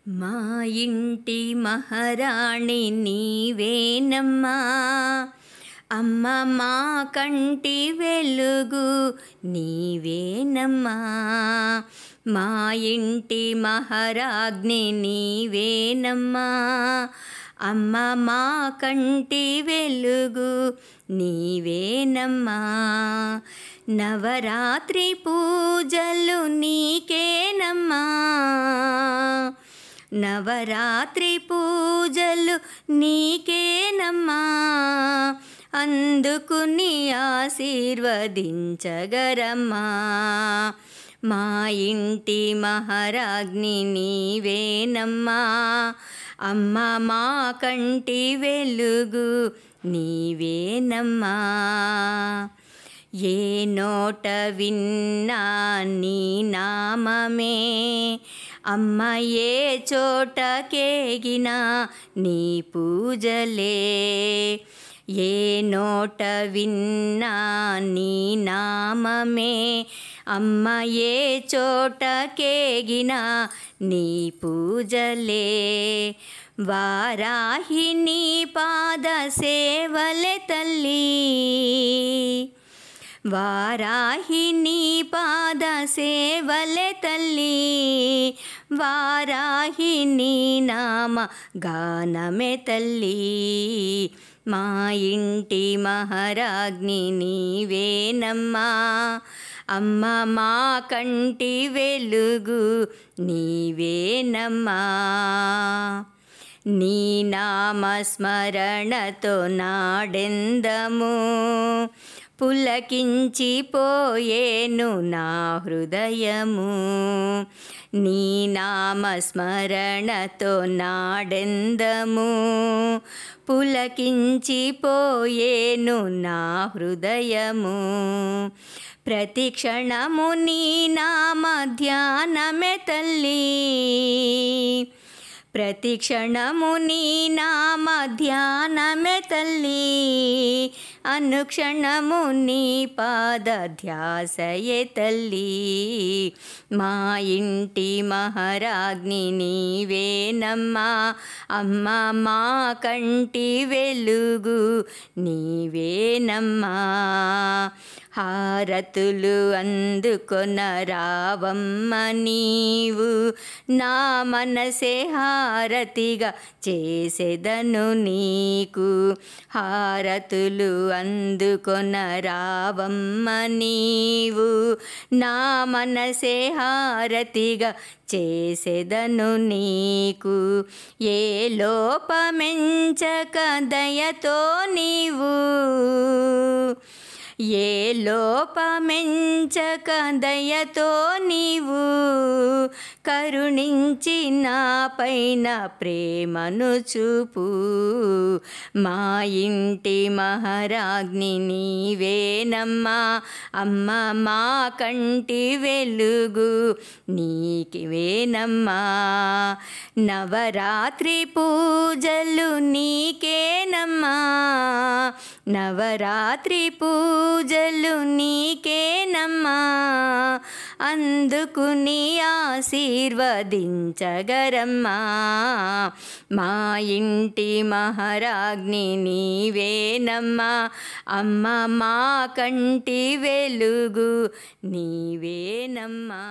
మా ఇంటి మహారాణి నీవేనమ్మా, అమ్మ మా కంటి వెలుగు నీవేనమ్మా. మా ఇంటి మహారాజ్ఞి నీవేనమ్మా, అమ్మ మా కంటి వెలుగు నీవేనమ్మా. నవరాత్రి పూజలు నీకేనమ్మా, నవరాత్రి పూజలు నీకేనమ్మా. అందుకుని ఆశీర్వదించగరమ్మా. మా ఇంటి మహారాజ్ఞి నీవేనమ్మా, అమ్మ మా కంటి వెలుగు నీవేనమ్మా. ఏ నోట విన్నా నీ నామమే, అమ్మ ఏ చోటకేగినా నీ పూజలే. ఏ నోట విన్నా నీ నామమే, అమ్మ ఏ చోటకేగినా నీ పూజలే. వారాహిని పాద సేవలే తల్లి, వారాహిని పాద సేవలే తల్లి. వారాహిని నామ గానమే తల్లి. మా ఇంటి మహారాజ్ఞి నీవేనమ్మా, అమ్మ మా కంటి వెలుగు నీవేనమ్మా. నీ నామస్మరణతో నాడెందము పులకించిపోయేను నా హృదయము. నీ నామస్మరణతో నాడెందము పులకించిపోయేను నా హృదయము. ప్రతి క్షణము నీ నామ ధ్యానమే తల్లి, ప్రతి క్షణము నీ నామ ధ్యానమే తల్లి. అనుక్షణము నీ పాద ధ్యాసయే తల్లి. మా ఇంటి మహారాజ్ఞి నీవేనమ్మా, అమ్మ మా కంటి వెలుగు నీవేనమ్మా. హారతులు అందుకొన రావమ్మ నీవు, నా మనసే హారతిగా చేసెదను నీకు. హారతులు అందుకొన రావమ్మ నీవు, నా మనసే హారతిగా చేసెదను నీకు. ఏ లోపమెంచక దయతో నీవు, ఏ లోపమెంచక దయతో నీవు కరుణించి నా పైన ప్రేమను చూపు. మా ఇంటి మహారాజ్ఞి నీవేనమ్మా, అమ్మ మా కంటి వెలుగు నీకేనమ్మా. నవరాత్రి పూజలు నీకేనమ్మా, నవరాత్రి పూజలు నీకేనమ్మా. అందుకుని ఆశీర్వదించగరమ్మా. మా ఇంటి మహారాజ్ఞి నీవేనమ్మా, అమ్మ మా కంటి వెలుగు నీవేనమ్మా.